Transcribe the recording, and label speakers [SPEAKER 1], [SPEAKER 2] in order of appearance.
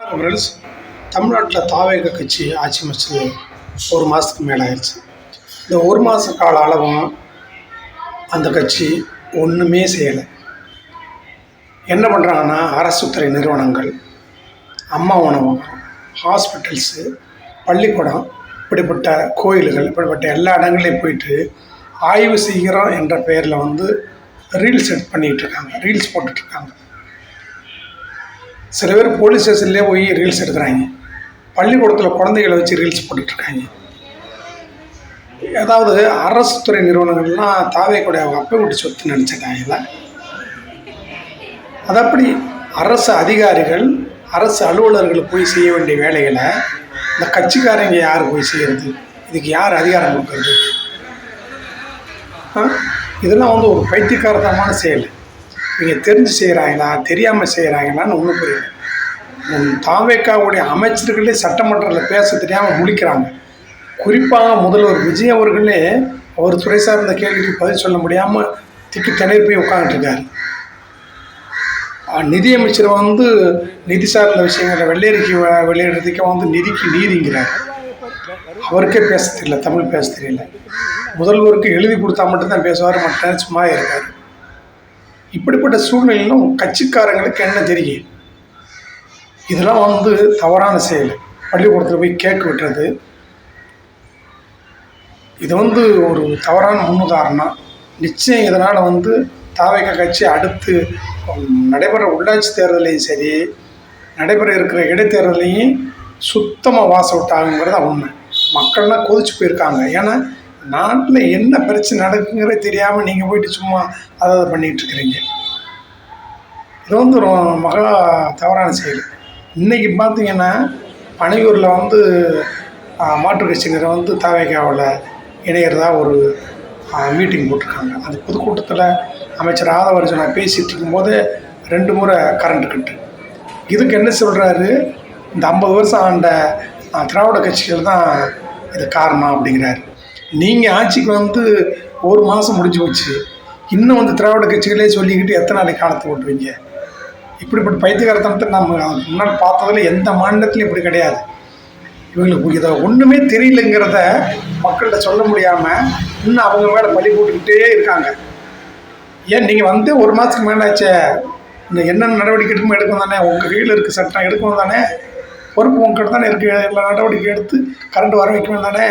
[SPEAKER 1] Friends, தமிழ்நாட்டில் தாவேக கட்சி ஆட்சி அமைச்சது ஒரு மாதத்துக்கு மேலே ஆயிடுச்சு. இந்த ஒரு மாத கால அளவும் அந்த கட்சி ஒன்றுமே செய்யலை. என்ன பண்ணுறாங்கன்னா, அரசு துறை நிறுவனங்கள், அம்மா உணவகம், ஹாஸ்பிட்டல்ஸு, பள்ளிக்கூடம், இப்படிப்பட்ட கோயில்கள், இப்படிப்பட்ட எல்லா இடங்களையும் போயிட்டு ஆய்வு செய்கிறோம் என்ற பெயரில் ரீல்ஸ் செட் பண்ணிகிட்ருக்காங்க, ரீல்ஸ் போட்டுட்ருக்காங்க. சில பேர் போலீஸ் ஸ்டேஷன்லேயே போய் ரீல்ஸ் எடுக்கிறாங்க, பள்ளிக்கூடத்தில் குழந்தைகளை வச்சு ரீல்ஸ் போட்டுட்ருக்காங்க. அதாவது அரசு துறை நிறுவனங்கள்லாம் தாவேக்குடைய அப்பை விட்டு சொத்து நினச்சிட்டாங்கள. அது அப்படி அரசு அதிகாரிகள், அரசு அலுவலர்கள் போய் செய்ய வேண்டிய வேலைகளை இந்த கட்சிக்காரங்க யார் போய் செய்கிறது? இதுக்கு யார் அதிகாரம் கொடுக்கறது? இதெல்லாம் ஒரு பைத்தியக்காரத்தனமான செயல். இவங்க தெரிஞ்சு செய்கிறாங்களா, தெரியாமல் செய்கிறாங்களான்னு ஒன்றும் புரியல. தாவேக்காவுடைய அமைச்சர்களே சட்டமன்றத்தில் பேச தெரியாமல் முழிக்கிறாங்க. குறிப்பாக முதல்வர் விஜய் அவர்களே அவர் துறை சார்ந்த கேள்விக்கு பதில் சொல்ல முடியாமல் திக்கு திணறி போய் உட்காந்துட்டுருக்காரு. நிதியமைச்சர் நிதி சார்ந்த விஷயங்களை வெள்ளையறிக்கை வெளியிடுறதுக்கே நிதிக்கு நீதிங்கிறார். அவருக்கே பேச தெரியல, தமிழ் பேச தெரியல. முதல்வருக்கு எழுதி கொடுத்தா மட்டும்தான் பேசுவார், மற்ற சும்மா இருக்கார். இப்படிப்பட்ட சூழ்நிலையிலும் கட்சிக்காரங்களுக்கு என்ன தெரியும்? இதெல்லாம் தவறான செயல். பள்ளிக்கூடத்தில் போய் கேக் விட்டுறது இது ஒரு தவறான முன்னுதாரணம். நிச்சயம் இதனால் தாவேகா கட்சி அடுத்து நடைபெற உள்ளாட்சி தேர்தலையும் சரி, நடைபெற இருக்கிற இடைத்தேர்தலையும் சுத்தமாக வாஸ் அவுட் ஆகுங்கிறத உண்மை. மக்கள்லாம் கொதிச்சு போயிருக்காங்க. ஏன்னா நாட்டில் என்ன பிரச்சனை நடக்குங்கிறத தெரியாமல் நீங்கள் போயிட்டு சும்மா அதை பண்ணிகிட்ருக்கிறீங்க. இது மகா தவறான செயல். இன்றைக்கி பார்த்தீங்கன்னா பனையூரில் மாற்றுக் கட்சியினர் தாவேகாவில் இணைகிறதா ஒரு மீட்டிங் போட்டிருக்காங்க. அந்த பொதுக்கூட்டத்தில் அமைச்சர் ஆதவர்ஜனா பேசிகிட்டு இருக்கும்போது 2 முறை கரண்ட் கட்டு. இதுக்கு என்ன சொல்கிறாரு? இந்த 50 வருஷம் ஆண்ட திராவிட கட்சிகள் தான் இது காரணம் அப்படிங்கிறாரு. நீங்கள் ஆட்சிக்கு ஒரு மாதம் முடிஞ்சு போச்சு, இன்னும் திராவிட கட்சிகளே சொல்லிக்கிட்டு எத்தனை நாளைக்கு காலத்தை ஓட்டுவீங்க? இப்படிப்பட்ட பைத்தியகாரத்தனத்தை நம்ம முன்னால் பார்த்ததில் எந்த மாநிலத்திலும் இப்படி கிடையாது. இவங்களுக்கு இதை ஒன்றுமே தெரியலைங்கிறத மக்கள்கிட்ட சொல்ல முடியாமல் இன்னும் அவங்க மேலே பழி போட்டுக்கிட்டே இருக்காங்க. ஏன் நீங்கள் ஒரு மாதத்துக்கு மேலே ஆச்சே, இன்னும் என்னென்ன நடவடிக்கை எடுக்கணும் தானே? உங்கள் கையில் இருக்க சட்டம் எடுக்கணும் தானே? பொறுப்பு உங்கள்கிட்ட தானே இருக்குது. எல்லா நடவடிக்கை எடுத்து கரண்ட் வர வைக்கணும் தானே?